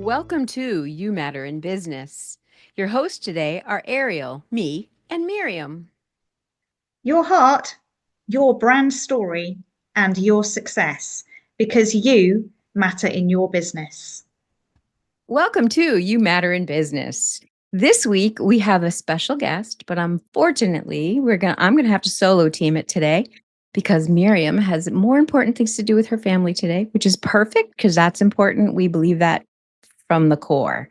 Welcome to You Matter in Business. Your hosts today are Ariel, me, and Miriam. Your heart, your brand story, and your success because you matter in your business. Welcome to You Matter in Business. This week we have a special guest, but unfortunately, I'm going to have to solo team it today because Miriam has more important things to do with her family today, which is perfect because that's important. We believe that from the core.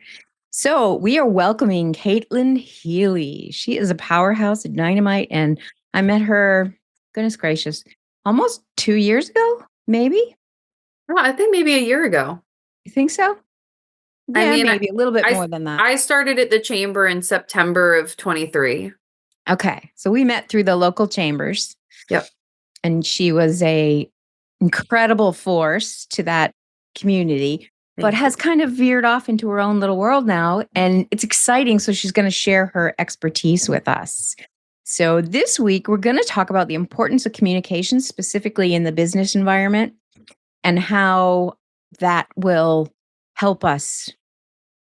So we are welcoming Kaitlin Healy. She is a powerhouse at Dynamite, and I met her, goodness gracious, almost 2 years ago, maybe? Oh, I think maybe a year ago. You think so? I Yeah, mean, maybe a little bit I more than that. I started at the chamber in September of 23. Okay. So we met through the local chambers. Yep. And she was a incredible force to that community, but has kind of veered off into her own little world now. And it's exciting. So she's going to share her expertise with us. So this week, we're going to talk about the importance of communication, specifically in the business environment, and how that will help us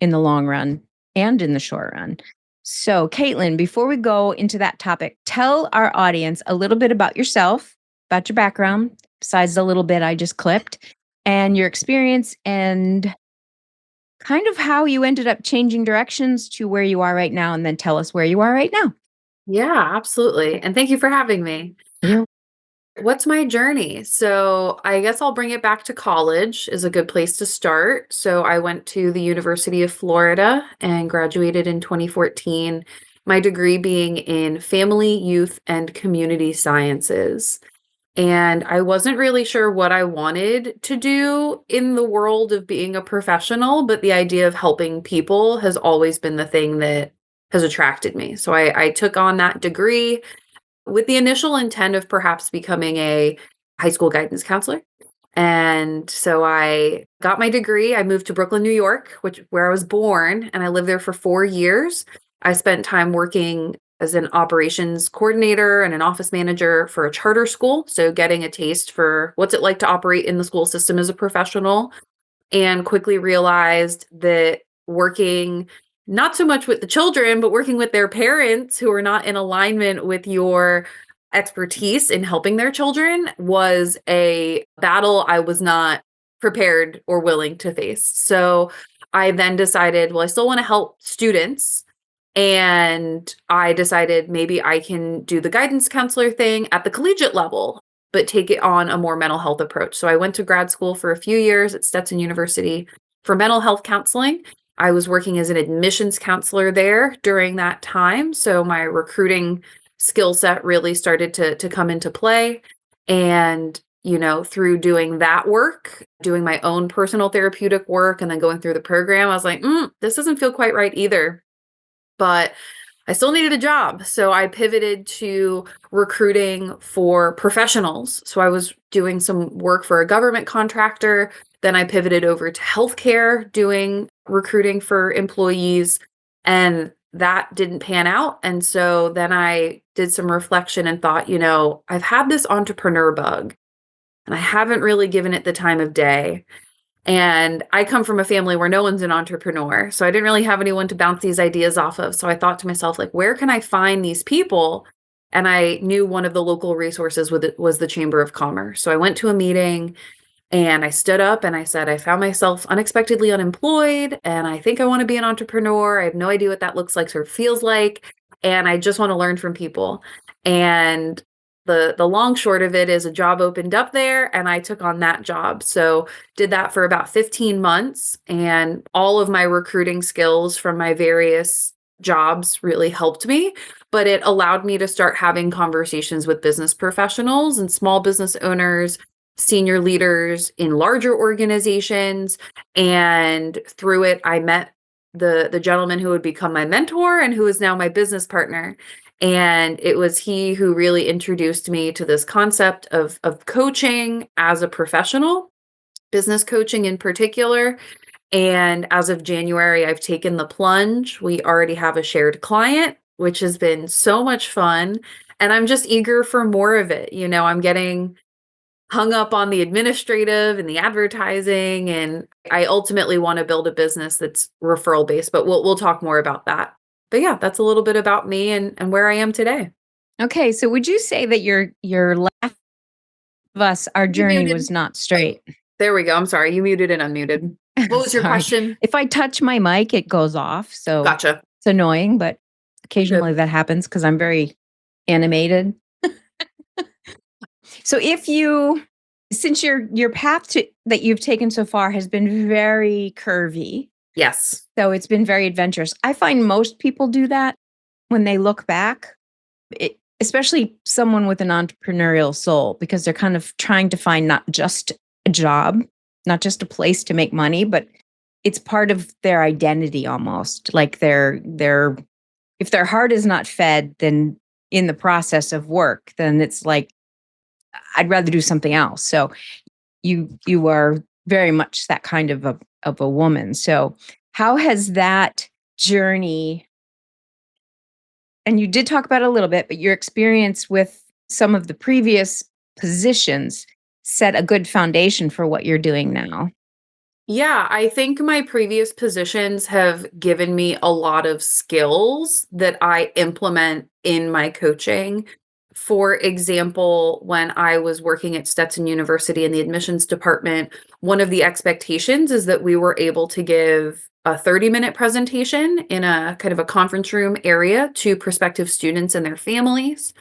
in the long run and in the short run. So, Kaitlin, before we go into that topic, tell our audience a little bit about yourself, about your background, besides the little bit I just clipped, and your experience and kind of how you ended up changing directions to where you are right now, and then tell us where you are right now. Yeah, absolutely. And thank you for having me. Yeah. What's my journey? So I guess I'll bring it back to college is a good place to start. So I went to the University of Florida and graduated in 2014, my degree being in family, youth, and community sciences. And I wasn't really sure what I wanted to do in the world of being a professional, but the idea of helping people has always been the thing that has attracted me. So I took on that degree with the initial intent of perhaps becoming a high school guidance counselor. And so I got my degree. I moved to Brooklyn, New York, where I was born, and I lived there for 4 years. I spent time working as an operations coordinator and an office manager for a charter school. So getting a taste for what's it like to operate in the school system as a professional, and quickly realized that working not so much with the children, but working with their parents who are not in alignment with your expertise in helping their children was a battle I was not prepared or willing to face. So I then decided, well, I still want to help students. And I decided maybe I can do the guidance counselor thing at the collegiate level, but take it on a more mental health approach. So I went to grad school for a few years at Stetson University for mental health counseling. I was working as an admissions counselor there during that time. So my recruiting skill set really started to come into play. And, through doing that work, doing my own personal therapeutic work, and then going through the program, I was like, this doesn't feel quite right either. But I still needed a job. So I pivoted to recruiting for professionals. So I was doing some work for a government contractor. Then I pivoted over to healthcare, doing recruiting for employees. And that didn't pan out. And so then I did some reflection and thought, I've had this entrepreneur bug and I haven't really given it the time of day. And I come from a family where no one's an entrepreneur. So I didn't really have anyone to bounce these ideas off of. So I thought to myself, like, where can I find these people? And I knew one of the local resources was the Chamber of Commerce. So I went to a meeting and I stood up and I said, I found myself unexpectedly unemployed and I think I want to be an entrepreneur. I have no idea what that looks like or feels like. And I just want to learn from people. And the long short of it is a job opened up there and I took on that job. So did that for about 15 months, and all of my recruiting skills from my various jobs really helped me, but it allowed me to start having conversations with business professionals and small business owners, senior leaders in larger organizations. And through it, I met the gentleman who would become my mentor and who is now my business partner. And it was he who really introduced me to this concept of coaching as a professional, business coaching in particular. And as of January, I've taken the plunge. We already have a shared client, which has been so much fun. And I'm just eager for more of it. I'm getting hung up on the administrative and the advertising. And I ultimately want to build a business that's referral based, but we'll talk more about that. But yeah, that's a little bit about me and where I am today. Okay, so would you say that your last of us, our You journey muted. was not straight? There we go. I'm sorry. You muted and unmuted. What was your Sorry. question? If I touch my mic, it goes off. So Gotcha. it's annoying, but occasionally Good. that happens because I'm very animated. So since your path that you've taken so far has been very curvy, Yes. so it's been very adventurous. I find most people do that when they look back, especially someone with an entrepreneurial soul, because they're kind of trying to find not just a job, not just a place to make money, but it's part of their identity almost. Like if their heart is not fed, then in the process of work, then it's like, I'd rather do something else. So you are very much that kind of a woman. So how has that journey, and you did talk about it a little bit, but your experience with some of the previous positions set a good foundation for what you're doing now? Yeah, I think my previous positions have given me a lot of skills that I implement in my coaching. For example, when I was working at Stetson University in the admissions department, one of the expectations is that we were able to give a 30-minute presentation in a kind of a conference room area to prospective students and their families.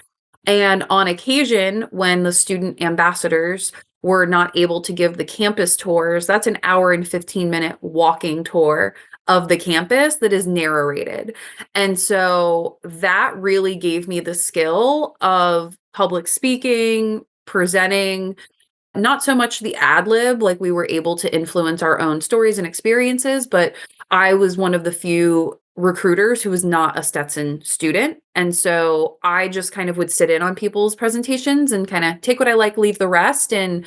And on occasion, when the student ambassadors were not able to give the campus tours, that's an hour and 15-minute walking tour of the campus that is narrated. And so that really gave me the skill of public speaking, presenting, not so much the ad lib, like we were able to influence our own stories and experiences, but I was one of the few recruiters who was not a Stetson student. And so I just kind of would sit in on people's presentations and kind of take what I like, leave the rest, and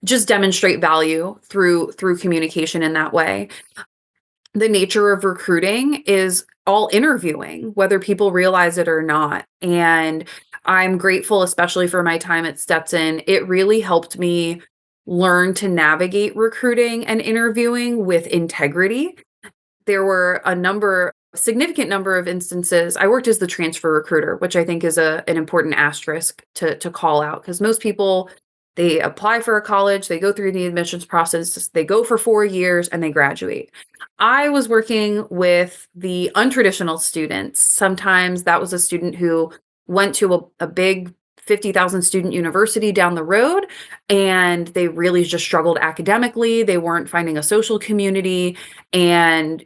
just demonstrate value through communication in that way. The nature of recruiting is all interviewing, whether people realize it or not. And I'm grateful, especially for my time at Stetson. It really helped me learn to navigate recruiting and interviewing with integrity. There were significant number of instances. I worked as the transfer recruiter, which I think is an important asterisk to call out, because most people, they apply for a college, they go through the admissions process, they go for 4 years and they graduate. I was working with the untraditional students. Sometimes that was a student who went to a big 50,000 student university down the road, and they really just struggled academically. They weren't finding a social community, and,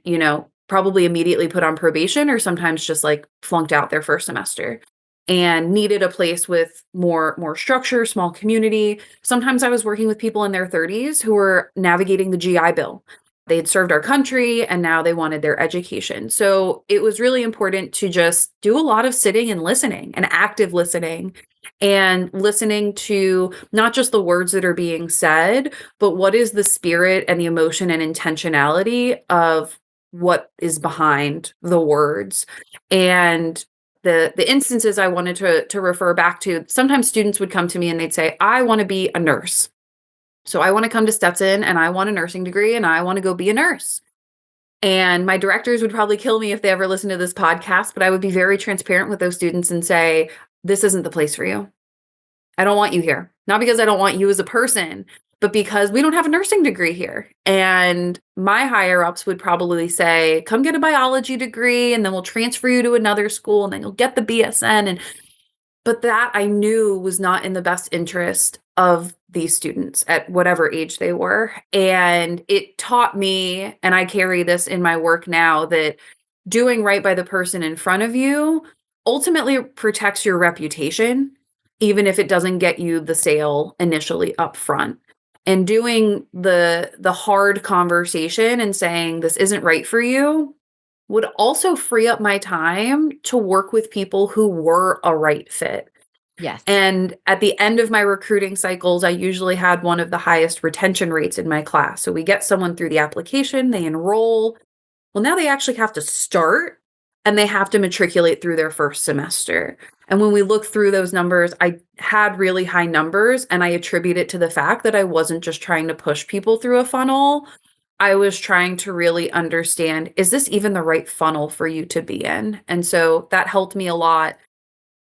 probably immediately put on probation, or sometimes just like flunked out their first semester and needed a place with more structure, small community. Sometimes I was working with people in their 30s who were navigating the GI Bill. They had served our country and now they wanted their education. So it was really important to just do a lot of sitting and listening and active listening, and listening to not just the words that are being said, but what is the spirit and the emotion and intentionality of what is behind the words. And the instances I wanted to refer back to, sometimes students would come to me and they'd say, I want to be a nurse. So I want to come to Stetson and I want a nursing degree and I want to go be a nurse. And my directors would probably kill me if they ever listen to this podcast, but I would be very transparent with those students and say, this isn't the place for you. I don't want you here. Not because I don't want you as a person, but because we don't have a nursing degree here. And my higher ups would probably say, come get a biology degree and then we'll transfer you to another school and then you'll get the BSN. But that I knew was not in the best interest of these students at whatever age they were. And it taught me, and I carry this in my work now, that doing right by the person in front of you ultimately protects your reputation, even if it doesn't get you the sale initially up front. And doing the hard conversation and saying this isn't right for you would also free up my time to work with people who were a right fit. Yes. And at the end of my recruiting cycles, I usually had one of the highest retention rates in my class. So we get someone through the application, they enroll. Well, now they actually have to start. and they have to matriculate through their first semester. And when we look through those numbers, I had really high numbers, and I attribute it to the fact that I wasn't just trying to push people through a funnel. I was trying to really understand, is this even the right funnel for you to be in? And so that helped me a lot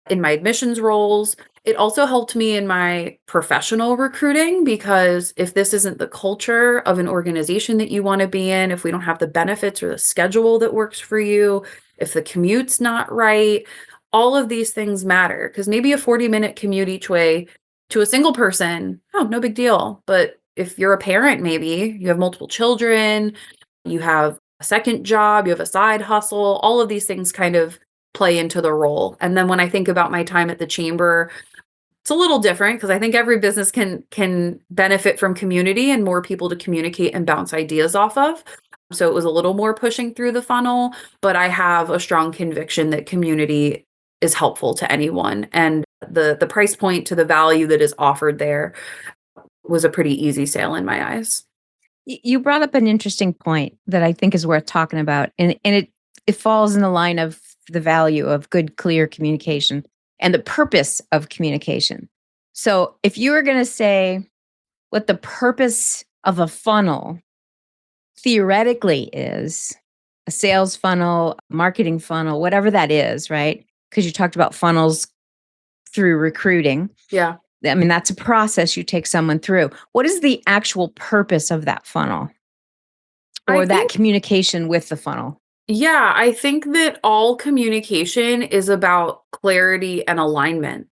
in my admissions roles. It also helped me in my professional recruiting, because if this isn't the culture of an organization that you want to be in, if we don't have the benefits or the schedule that works for you, if the commute's not right, all of these things matter, because maybe a 40-minute commute each way to a single person, oh, no big deal. But if you're a parent, maybe you have multiple children, you have a second job, you have a side hustle, all of these things kind of play into the role. And then when I think about my time at the chamber, it's a little different, because I think every business can benefit from community and more people to communicate and bounce ideas off of. So it was a little more pushing through the funnel, but I have a strong conviction that community is helpful to anyone. And the price point to the value that is offered there was a pretty easy sale in my eyes. You brought up an interesting point that I think is worth talking about. And it falls in the line of the value of good, clear communication and the purpose of communication. So if you were going to say what the purpose of a funnel theoretically is, a sales funnel, marketing funnel, whatever that is, right? Because you talked about funnels through recruiting. Yeah. I mean, that's a process you take someone through. What is the actual purpose of that funnel or that communication with the funnel? Yeah, I think that all communication is about clarity and alignment.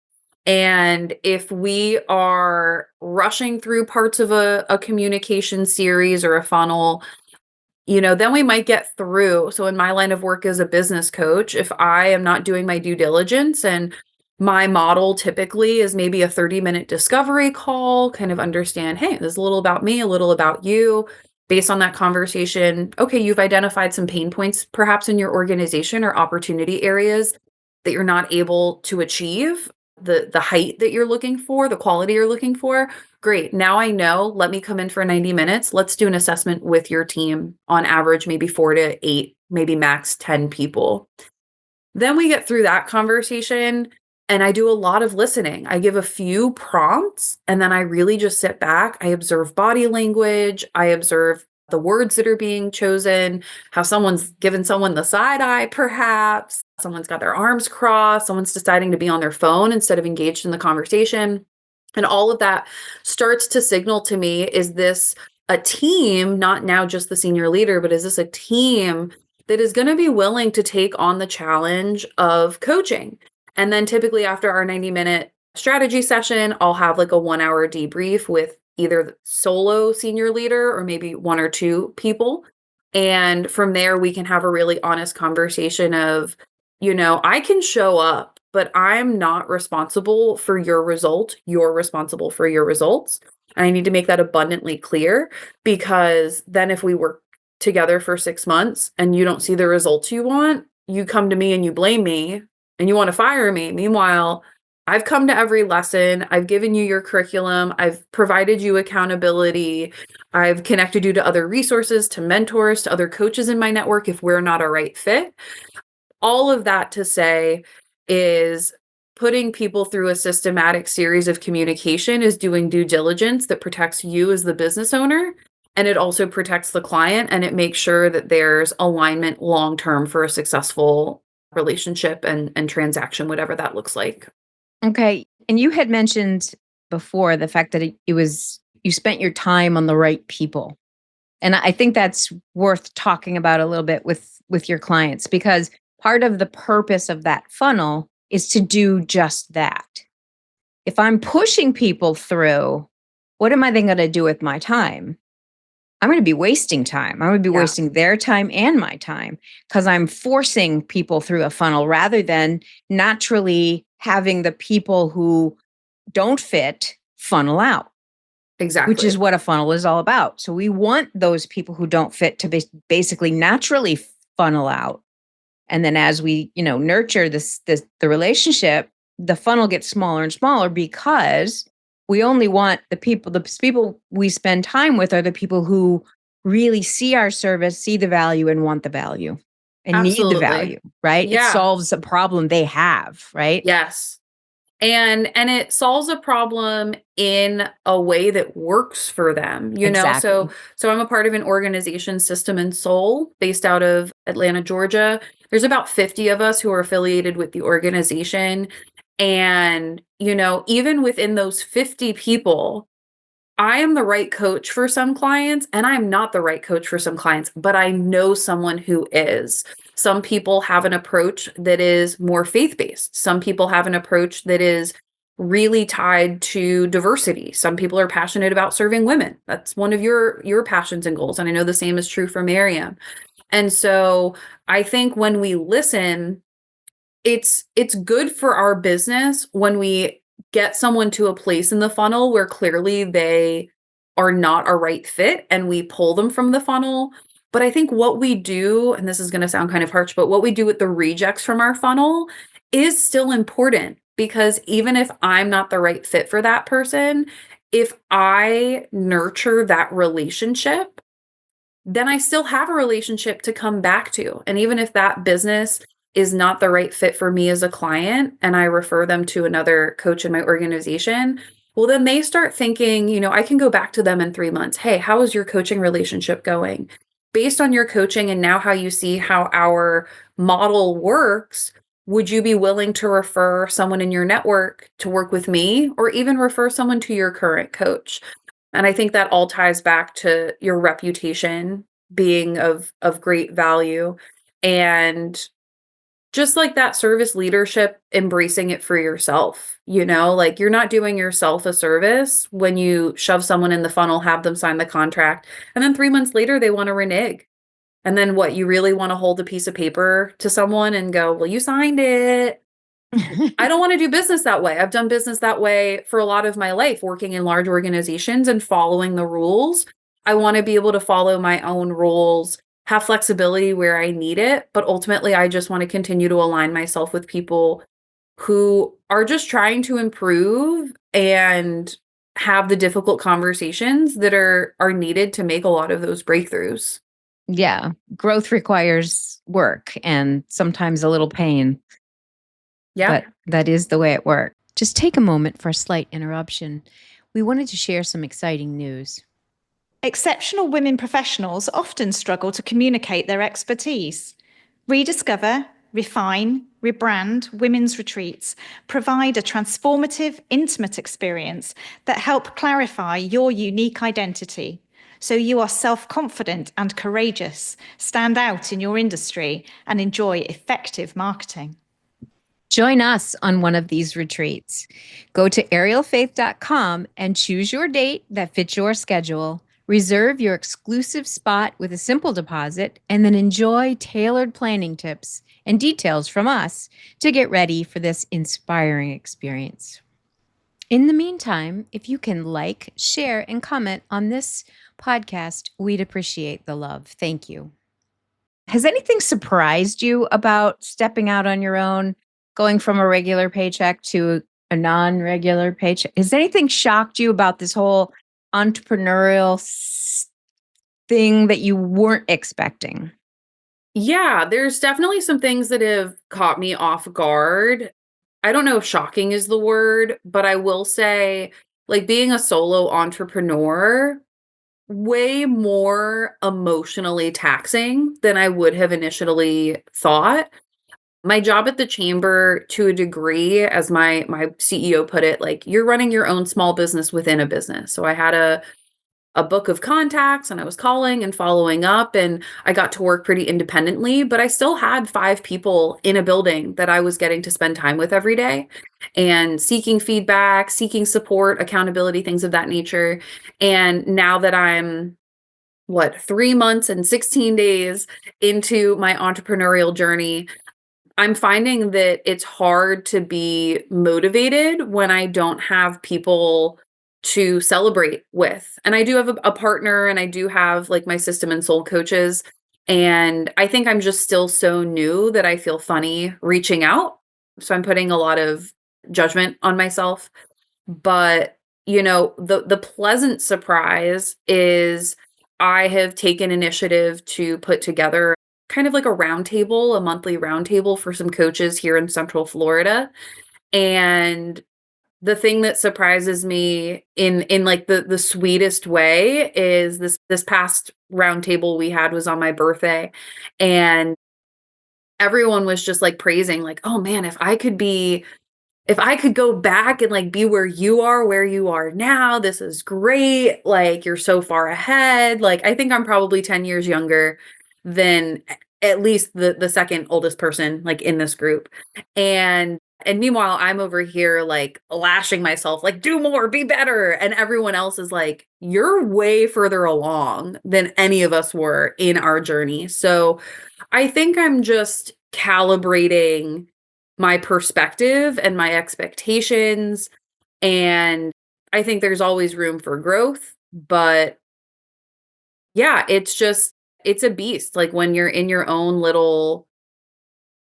And if we are rushing through parts of a communication series or a funnel, then we might get through. So in my line of work as a business coach, if I am not doing my due diligence, and my model typically is maybe a 30-minute discovery call, kind of understand, hey, this is a little about me, a little about you. Based on that conversation, okay, you've identified some pain points perhaps in your organization or opportunity areas that you're not able to achieve the height that you're looking for, the quality you're looking for. Great. Now I know, let me come in for 90 minutes. Let's do an assessment with your team, on average, maybe 4 to 8, maybe max 10 people. Then we get through that conversation, and I do a lot of listening. I give a few prompts, and then I really just sit back. I observe body language. I observe the words that are being chosen, how someone's given someone the side eye, perhaps. Someone's got their arms crossed. Someone's deciding to be on their phone instead of engaged in the conversation. And all of that starts to signal to me, is this a team, not now just the senior leader, but is this a team that is going to be willing to take on the challenge of coaching? And then typically after our 90-minute strategy session, I'll have like a 1-hour debrief with either the solo senior leader or maybe 1 or 2 people. And from there, we can have a really honest conversation of, I can show up, but I'm not responsible for your result. You're responsible for your results. And I need to make that abundantly clear, because then if we work together for 6 months and you don't see the results you want, you come to me and you blame me and you want to fire me. Meanwhile, I've come to every lesson. I've given you your curriculum. I've provided you accountability. I've connected you to other resources, to mentors, to other coaches in my network if we're not a right fit. All of that to say is, putting people through a systematic series of communication is doing due diligence that protects you as the business owner. And it also protects the client, and it makes sure that there's alignment long-term for a successful relationship and transaction, whatever that looks like. Okay. And you had mentioned before the fact that it was, you spent your time on the right people. And I think that's worth talking about a little bit with your clients, because part of the purpose of that funnel is to do just that. If I'm pushing people through, what am I then going to do with my time? I'm going to be wasting time. I'm going to be wasting their time and my time, because I'm forcing people through a funnel rather than naturally having the people who don't fit funnel out. Exactly. Which is what a funnel is all about. So we want those people who don't fit to basically naturally funnel out. And then as we, nurture the relationship, the funnel gets smaller and smaller, because we only want the people we spend time with are the people who really see our service, see the value, and want the value. and need the Absolutely. value, right? It Yeah. solves a problem they have, right? Yes. And it solves a problem in a way that works for them, you know? So Exactly. so I'm a part of an organization, System and Soul, based out of Atlanta, Georgia. There's about 50 of us who are affiliated with the organization. And, you know, even within those 50 people, I am the right coach for some clients, and I'm not the right coach for some clients, but I know someone who is. Some people have an approach that is more faith-based. Some people have an approach that is really tied to diversity. Some people are passionate about serving women. That's one of your passions and goals, and I know the same is true for Miriam. And so I think when we listen, it's good for our business when we get someone to a place in the funnel where clearly they are not a right fit and we pull them from the funnel. But I think what we do, and this is going to sound kind of harsh, but what we do with the rejects from our funnel is still important, because even if I'm not the right fit for that person, if I nurture that relationship, then I still have a relationship to come back to. And even if that business is not the right fit for me as a client and I refer them to another coach in my organization, well, then they start thinking, you know, I can go back to them in 3 months. Hey, how is your coaching relationship going? Based on your coaching and now how you see how our model works, would you be willing to refer someone in your network to work with me, or even refer someone to your current coach? And I think that all ties back to your reputation being of great value, and just like that service leadership, embracing it for yourself, you know, like you're not doing yourself a service when you shove someone in the funnel, have them sign the contract, and then 3 months later they want to renege. And then what, you really want to hold a piece of paper to someone and go, well, you signed it. I don't want to do business that way. I've done business that way for a lot of my life, working in large organizations and following the rules. I want to be able to follow my own rules, have flexibility where I need it, but ultimately I just want to continue to align myself with people who are just trying to improve and have the difficult conversations that are needed to make a lot of those breakthroughs. Yeah. Growth requires work and sometimes a little pain, Yeah. but that is the way it works. Just take a moment for a slight interruption. We wanted to share some exciting news. Exceptional women professionals often struggle to communicate their expertise. Rediscover, refine, rebrand women's retreats provide a transformative, intimate experience that help clarify your unique identity, so you are self-confident and courageous, stand out in your industry, and enjoy effective marketing. Join us on one of these retreats. Go to arielfaith.com and choose your date that fits your schedule. Reserve your exclusive spot with a simple deposit, and then enjoy tailored planning tips and details from us to get ready for this inspiring experience. In the meantime, if you can like, share, and comment on this podcast, we'd appreciate the love. Thank you. Has anything surprised you about stepping out on your own, going from a regular paycheck to a non-regular paycheck? Has anything shocked you about this whole entrepreneurial thing that you weren't expecting? Yeah, there's definitely some things that have caught me off guard. I don't know if shocking is the word, but I will say, like, being a solo entrepreneur, way more emotionally taxing than I would have initially thought. My job at the chamber, to a degree, as my CEO put it, like, you're running your own small business within a business. So I had a book of contacts, and I was calling and following up, and I got to work pretty independently, but I still had 5 people in a building that I was getting to spend time with every day, and seeking feedback, seeking support, accountability, things of that nature. And now that I'm 3 months and 16 days into my entrepreneurial journey, I'm finding that it's hard to be motivated when I don't have people to celebrate with. And I do have a partner, and I do have like my system and soul coaches. And I think I'm just still so new that I feel funny reaching out. So I'm putting a lot of judgment on myself. But, you know, the pleasant surprise is I have taken initiative to put together kind of like a roundtable, a monthly roundtable for some coaches here in Central Florida. And the thing that surprises me in like the sweetest way is this past roundtable we had was on my birthday, and everyone was just like praising, like, oh man, if I could go back and like be where you are now, this is great. Like you're so far ahead. Like I think I'm probably 10 years younger than at least the second oldest person like in this group. And meanwhile, I'm over here like lashing myself, like do more, be better. And everyone else is like, you're way further along than any of us were in our journey. So I think I'm just calibrating my perspective and my expectations. And I think there's always room for growth. But yeah, it's a beast. Like when you're in your own little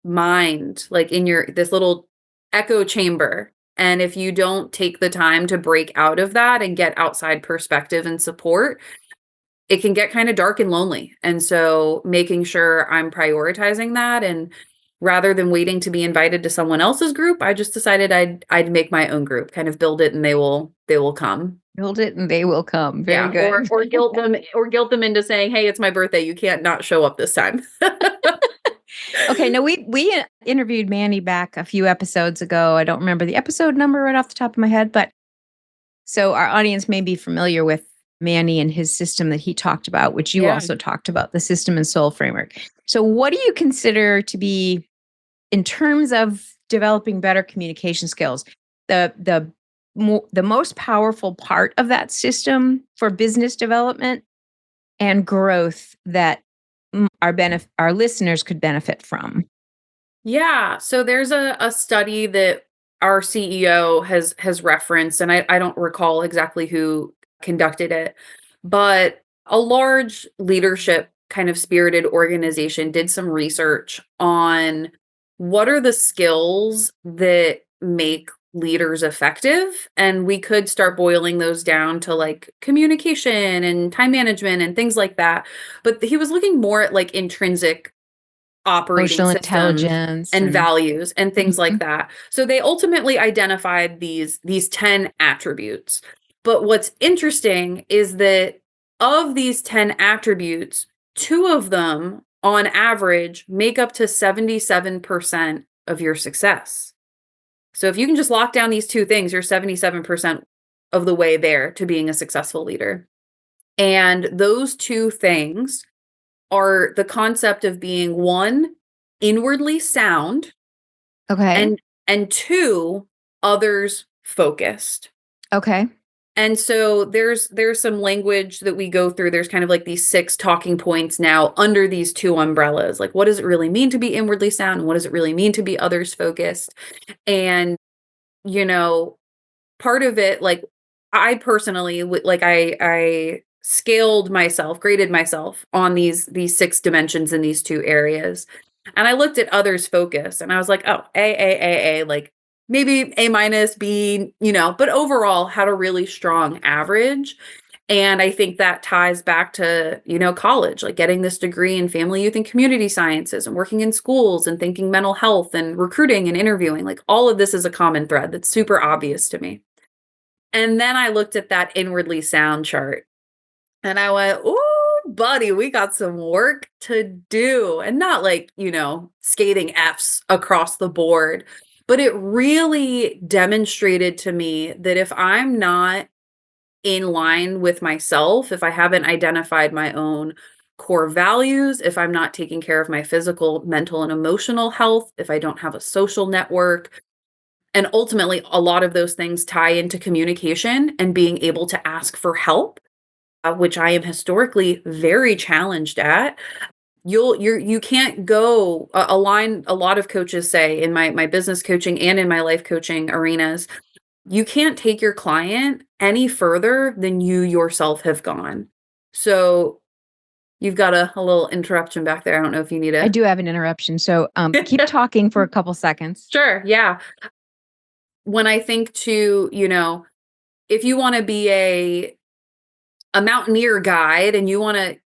mind, like in this little echo chamber. And if you don't take the time to break out of that and get outside perspective and support, it can get kind of dark and lonely. And so making sure I'm prioritizing that, and rather than waiting to be invited to someone else's group, I just decided I'd make my own group, kind of build it and they will come. Build it and they will come. Very Yeah, good. or guilt them into saying, "Hey, it's my birthday. You can't not show up this time." Okay, now we interviewed Manny back a few episodes ago. I don't remember the episode number right off the top of my head, but so our audience may be familiar with Manny and his system that he talked about, which you Yeah. also talked about, the system and soul framework. So what do you consider to be, in terms of developing better communication skills, the most powerful part of that system for business development and growth that our listeners could benefit from? Yeah. So there's a study that our CEO has referenced, and I don't recall exactly who conducted it, but a large leadership kind of spirited organization did some research on what are the skills that make leaders effective. And we could start boiling those down to like communication and time management and things like that. But he was looking more at like intrinsic operating Emotional systems intelligence and values and things like Mhm. that. So they ultimately identified these 10 attributes. But what's interesting is that of these 10 attributes, two of them on average make up to 77% of your success. So if you can just lock down these two things, you're 77% of the way there to being a successful leader. And those two things are the concept of being, one, inwardly sound, Okay. and two, others focused. Okay. And so there's some language that we go through. There's kind of like these 6 talking points now under these two umbrellas. Like, what does it really mean to be inwardly sound? And what does it really mean to be others focused? And, you know, part of it, like I personally like I scaled myself, graded myself on these 6 dimensions in these 2 areas. And I looked at others focus and I was like, oh, A, like maybe A minus, B, but overall had a really strong average. And I think that ties back to, college, like getting this degree in family, youth, and community sciences and working in schools and thinking mental health and recruiting and interviewing. Like all of this is a common thread that's super obvious to me. And then I looked at that inwardly sound chart and I went, ooh, buddy, we got some work to do. And not like, skating Fs across the board, but it really demonstrated to me that if I'm not in line with myself, if I haven't identified my own core values, if I'm not taking care of my physical, mental, and emotional health, if I don't have a social network, and ultimately, a lot of those things tie into communication and being able to ask for help, which I am historically very challenged at. You can't go a line. A lot of coaches say in my business coaching and in my life coaching arenas, you can't take your client any further than you yourself have gone. So you've got a little interruption back there. I don't know if you need I do have an interruption. So keep talking for a couple seconds. Sure. Yeah. When I think to, if you want to be a mountaineer guide and you want to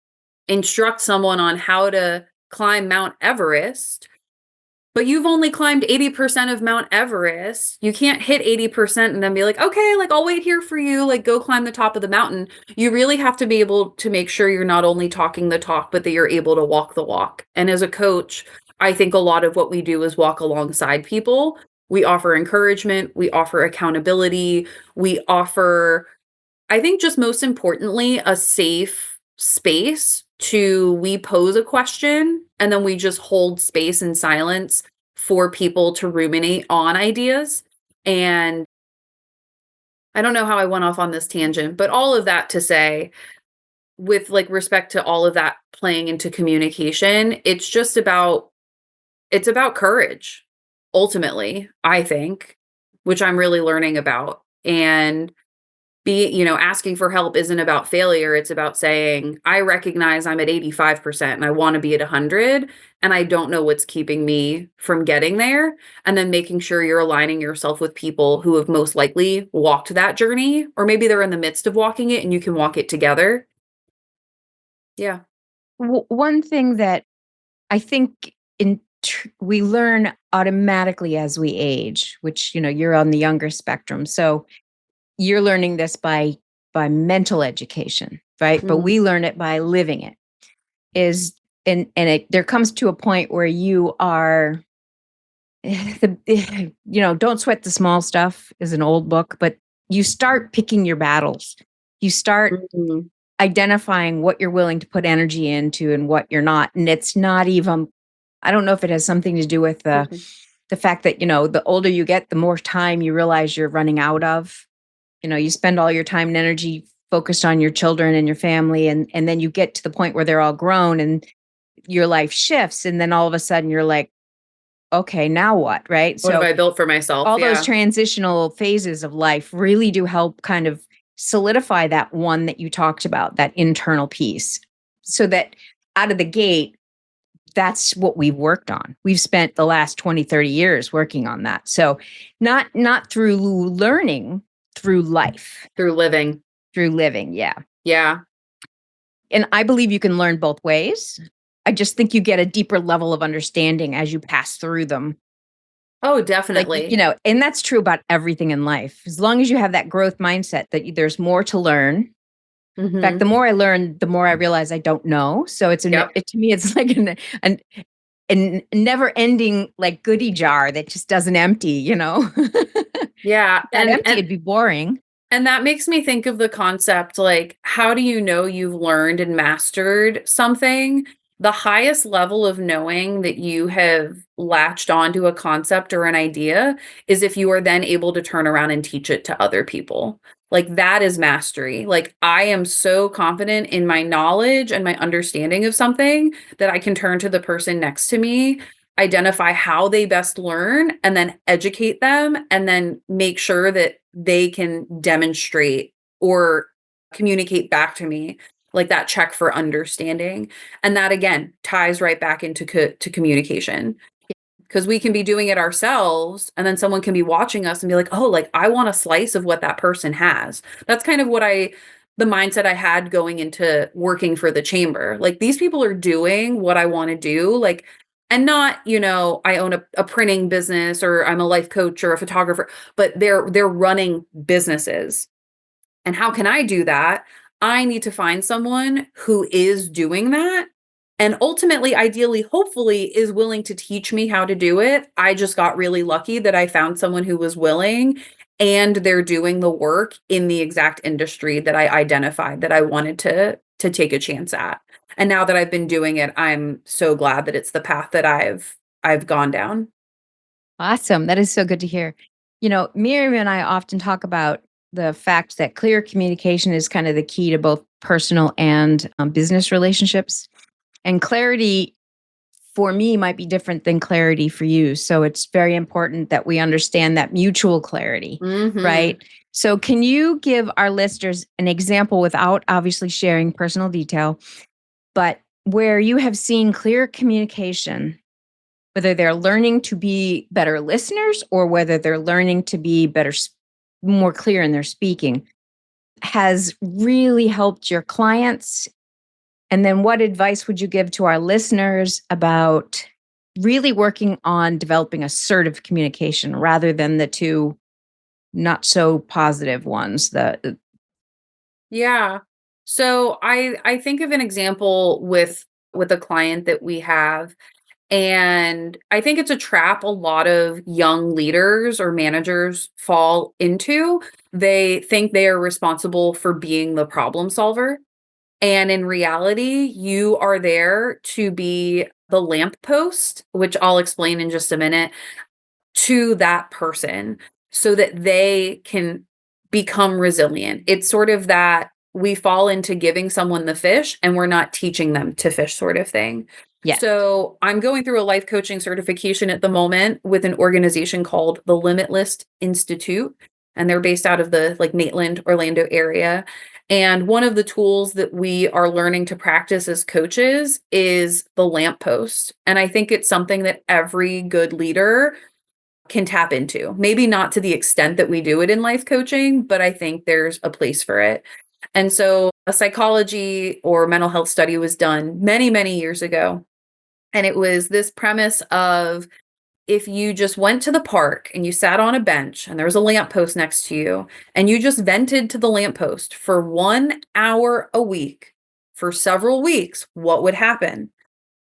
instruct someone on how to climb Mount Everest, but you've only climbed 80% of Mount Everest. You can't hit 80% and then be like, okay, like I'll wait here for you, like go climb the top of the mountain. You really have to be able to make sure you're not only talking the talk, but that you're able to walk the walk. And as a coach, I think a lot of what we do is walk alongside people. We offer encouragement, we offer accountability, we offer, I think just most importantly, a safe space we pose a question and then we just hold space and silence for people to ruminate on ideas. And I don't know how I went off on this tangent, but all of that to say, with like respect to all of that playing into communication, it's about courage, ultimately, I think, which I'm really learning about. And asking for help isn't about failure. It's about saying, I recognize I'm at 85% and I want to be at 100 and I don't know what's keeping me from getting there. And then making sure you're aligning yourself with people who have most likely walked that journey, or maybe they're in the midst of walking it and you can walk it together. Yeah. One thing that I think we learn automatically as we age, which, you're on the younger spectrum. So you're learning this by mental education, right? But we learn it by living it. There comes to a point where you are don't sweat the small stuff is an old book, but you start picking your battles. You start identifying what you're willing to put energy into and what you're not. And it's not even, I don't know if it has something to do with the fact that, the older you get, the more time you realize you're running out of. You spend all your time and energy focused on your children and your family. And then you get to the point where they're all grown and your life shifts. And then all of a sudden you're like, okay, now what? Right. What have I built for myself? All those transitional phases of life really do help kind of solidify that one that you talked about, that internal piece, so that out of the gate, that's what we've worked on. We've spent the last 20, 30 years working on that. So not through learning, through life. Through living. Yeah. Yeah. And I believe you can learn both ways. I just think you get a deeper level of understanding as you pass through them. Oh, definitely. And that's true about everything in life. As long as you have that growth mindset that there's more to learn. In fact, the more I learn, the more I realize I don't know. So to me, it's like a never-ending like goodie jar that just doesn't empty. Yeah, and empty, it'd be boring. And that makes me think of the concept, like, how do you know you've learned and mastered something? The highest level of knowing that you have latched onto a concept or an idea is if you are then able to turn around and teach it to other people. Like, that is mastery. Like, I am so confident in my knowledge and my understanding of something that I can turn to the person next to me, identify how they best learn, and then educate them, and then make sure that they can demonstrate or communicate back to me, like that check for understanding. And that again ties right back into to communication, because we can be doing it ourselves and then someone can be watching us and be like, oh, like I want a slice of what that person has. That's kind of the mindset I had going into working for the chamber. Like, these people are doing what I want to do, like, and not, I own a printing business or I'm a life coach or a photographer, but they're running businesses. And how can I do that? I need to find someone who is doing that and ultimately, ideally, hopefully, is willing to teach me how to do it. I just got really lucky that I found someone who was willing and they're doing the work in the exact industry that I identified that I wanted to take a chance at. And now that I've been doing it, I'm so glad that it's the path that I've gone down. Awesome. That is so good to hear. Miriam and I often talk about the fact that clear communication is kind of the key to both personal and business relationships. And clarity for me might be different than clarity for you. So it's very important that we understand that mutual clarity, right? So can you give our listeners an example without obviously sharing personal detail, but where you have seen clear communication, whether they're learning to be better listeners or whether they're learning to be more clear in their speaking, has really helped your clients And then what advice would you give to our listeners about really working on developing assertive communication rather than the two not so positive ones? Yeah. So I think of an example with a client that we have, and I think it's a trap a lot of young leaders or managers fall into. They think they are responsible for being the problem solver. And in reality, you are there to be the lamppost, which I'll explain in just a minute, to that person so that they can become resilient. It's sort of that we fall into giving someone the fish and we're not teaching them to fish sort of thing. Yes. So I'm going through a life coaching certification at the moment with an organization called the Limitless Institute, and they're based out of the like Maitland, Orlando area. And one of the tools that we are learning to practice as coaches is the lamppost. And I think it's something that every good leader can tap into. Maybe not to the extent that we do it in life coaching, but I think there's a place for it. And so a psychology or mental health study was done many, many years ago. And it was this premise of if you just went to the park and you sat on a bench and there was a lamppost next to you and you just vented to the lamppost for 1 hour a week for several weeks, what would happen?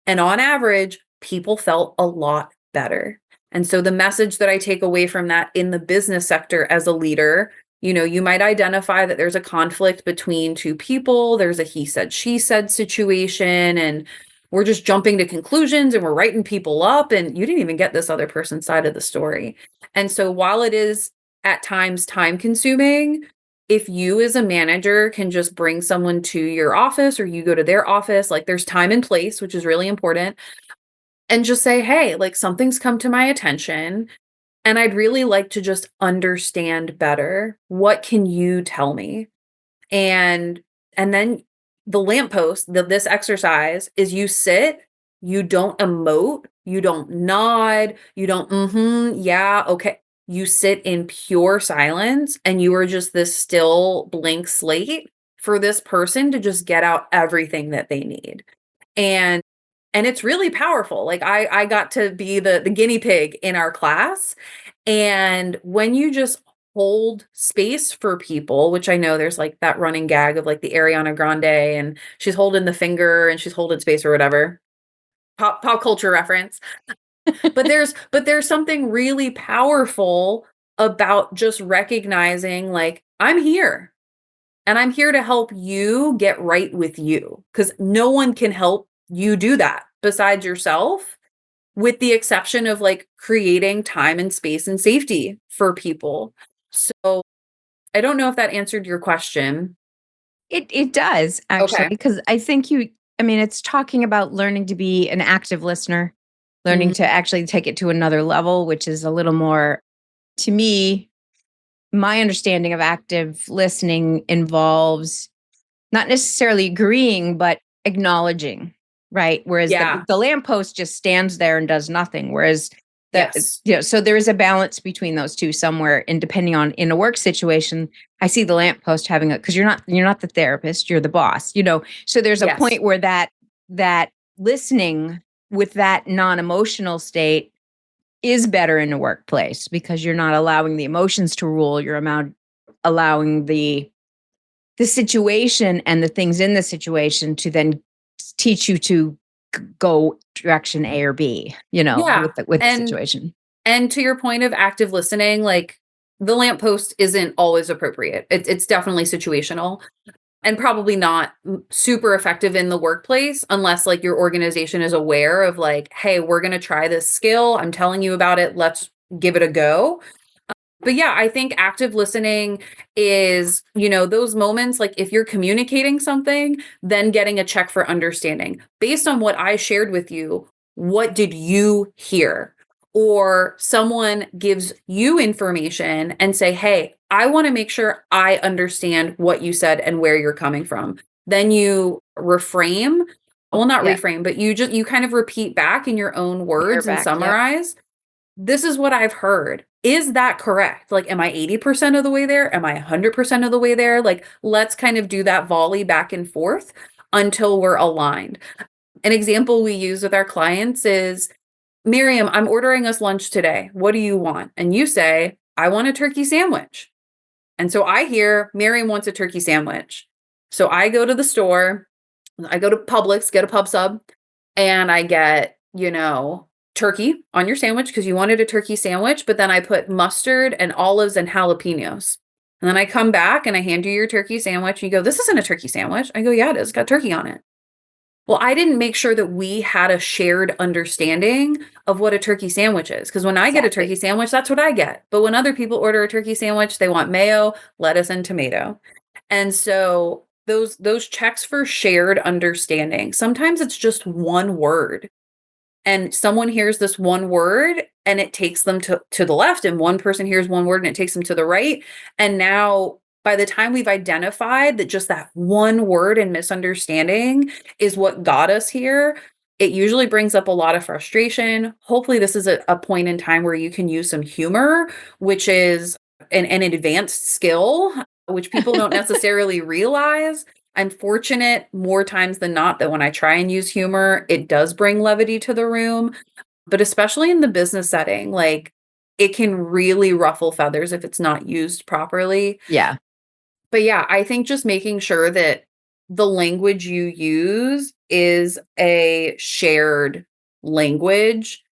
And on average, people felt a lot better. And so the message that I take away from that in the business sector as a leader, you might identify that there's a conflict between two people, there's a he said, she said situation, and we're just jumping to conclusions and we're writing people up, and you didn't even get this other person's side of the story. And so while it is at times time consuming, if you as a manager can just bring someone to your office or you go to their office, like there's time and place, which is really important, and just say, hey, like something's come to my attention and I'd really like to just understand better. What can you tell me? And then the lamppost, this exercise is you sit, you don't emote, you don't nod, you don't, yeah, okay. You sit in pure silence and you are just this still blank slate for this person to just get out everything that they need. And and it's really powerful. Like I got to be the guinea pig in our class. And when you just hold space for people, which I know there's like that running gag of like the Ariana Grande and she's holding the finger and she's holding space or whatever. Pop culture reference. But there's something really powerful about just recognizing like I'm here and I'm here to help you get right with you, because no one can help you do that besides yourself, with the exception of like creating time and space and safety for people. So I don't know if that answered your question. It does actually, Okay. because I think it's talking about learning to be an active listener, learning Mhm. to actually take it to another level, which is a little more, to me, my understanding of active listening involves not necessarily agreeing, but acknowledging, right? Whereas Yeah. the lamppost just stands there and does nothing. Whereas Yes. so there is a balance between those two somewhere. And depending on in a work situation, I see the lamppost having because you're not the therapist, you're the boss, So there's a Yes. point where that listening with that non-emotional state is better in a workplace because you're not allowing the emotions to rule. You're allowing the situation and the things in the situation to then teach you to go direction A or B, Yeah. with the And situation. and to your point of active listening, like the lamppost isn't always appropriate. It's definitely situational and probably not super effective in the workplace unless like your organization is aware of like, hey, we're going to try this skill. I'm telling you about it. Let's give it a go. But yeah, I think active listening is, those moments like if you're communicating something, then getting a check for understanding. Based on what I shared with you, what did you hear? Or someone gives you information and say, hey, I want to make sure I understand what you said and where you're coming from. Then you reframe, well, not Yeah. reframe, but you kind of repeat back in your own Mirror words and back. Yep. summarize. This is what I've heard. Is that correct? Like, am I 80% of the way there? Am I 100% of the way there? Like, let's kind of do that volley back and forth. until we're aligned. An example we use with our clients is, Miriam, I'm ordering us lunch today. What do you want? And you say, I want a turkey sandwich. And so I hear Miriam wants a turkey sandwich. So I go to the store, I go to Publix, get a pub sub, and I get, turkey on your sandwich because you wanted a turkey sandwich, but then I put mustard and olives and jalapenos. And then I come back and I hand you your turkey sandwich. And you go, this isn't a turkey sandwich. I go, yeah, it is. It's got turkey on it. Well, I didn't make sure that we had a shared understanding of what a turkey sandwich is. Because when I get a turkey sandwich, that's what I get. But when other people order a turkey sandwich, they want mayo, lettuce, and tomato. And so those checks for shared understanding, sometimes it's just one word. And someone hears this one word and it takes them to the left, and one person hears one word and it takes them to the right. And now by the time we've identified that just that one word and misunderstanding is what got us here, it usually brings up a lot of frustration. Hopefully this is a point in time where you can use some humor, which is an advanced skill, which people don't necessarily realize. I'm fortunate more times than not that when I try and use humor, it does bring levity to the room. But especially in the business setting, like, it can really ruffle feathers if it's not used properly. Yeah. But yeah, I think just making sure that the language you use is a shared language.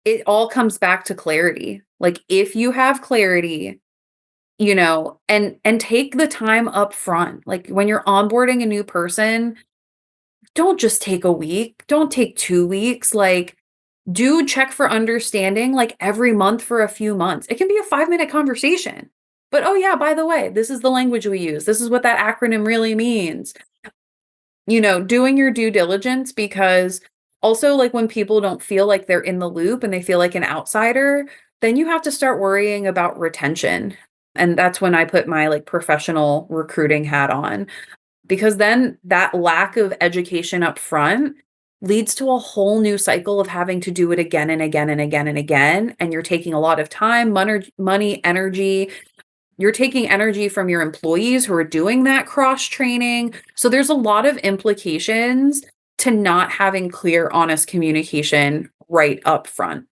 It all comes back to clarity. Like, if you have clarity, and take the time up front. Like, when you're onboarding a new person, don't just take a week, don't take 2 weeks. Like, do check for understanding like every month for a few months. It can be a 5-minute conversation. But oh yeah, by the way, this is the language we use. This is what that acronym really means. Doing your due diligence, because also, like, when people don't feel like they're in the loop and they feel like an outsider, then you have to start worrying about retention. And that's when I put my like professional recruiting hat on, because then that lack of education up front leads to a whole new cycle of having to do it again and again and again and again. And you're taking a lot of time, money, energy. You're taking energy from your employees who are doing that cross training. So there's a lot of implications to not having clear, honest communication right up front.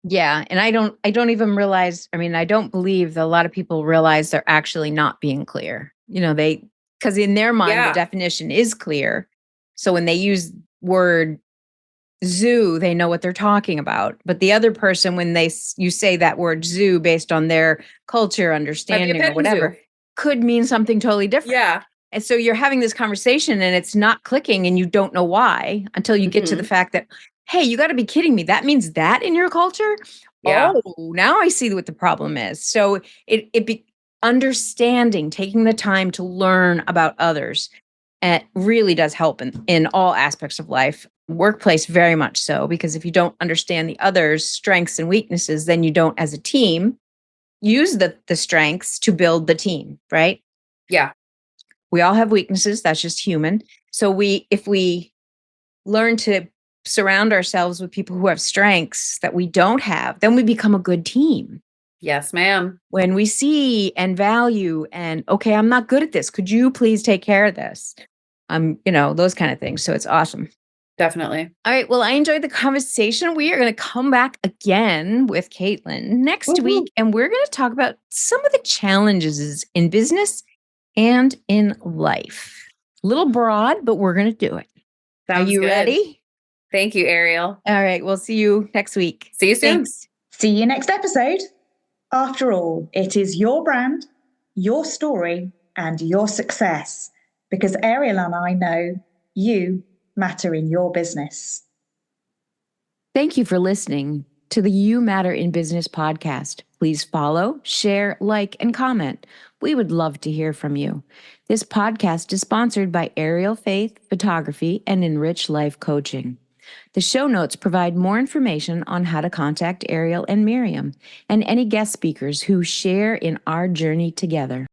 Yeah. And I don't even realize, I don't believe that a lot of people realize they're actually not being clear. Because in their mind, the definition is clear. So when they use word zoo, they know what they're talking about. But the other person, when you say that word zoo based on their culture, understanding, or whatever, could mean something totally different. Yeah. And so you're having this conversation and it's not clicking and you don't know why until you get to the fact that, hey, you got to be kidding me. That means that in your culture? Yeah. Oh, now I see what the problem is. So understanding, taking the time to learn about others, it really does help in all aspects of life. Workplace, very much so, because if you don't understand the other's strengths and weaknesses, then you don't, as a team, use the strengths to build the team, right? Yeah. We all have weaknesses. That's just human. So if we learn to surround ourselves with people who have strengths that we don't have, then we become a good team. Yes, ma'am. When we see and value and, okay, I'm not good at this. Could you please take care of this? Those kind of things. So it's awesome. Definitely. All right. Well, I enjoyed the conversation. We are going to come back again with Kaitlin next week, and we're going to talk about some of the challenges in business and in life. A little broad, but we're going to do it. Sounds Are you good. ready? Thank you, Ariel. All right. We'll see you next week. See you soon. Thanks. See you next episode. After all, it is your brand, your story, and your success. Because Ariel and I know you matter in your business. Thank you for listening to the You Matter in Business podcast. Please follow, share, like, and comment. We would love to hear from you. This podcast is sponsored by Ariel Faith Photography and Enrich Life Coaching. The show notes provide more information on how to contact Ariel and Miriam and any guest speakers who share in our journey together.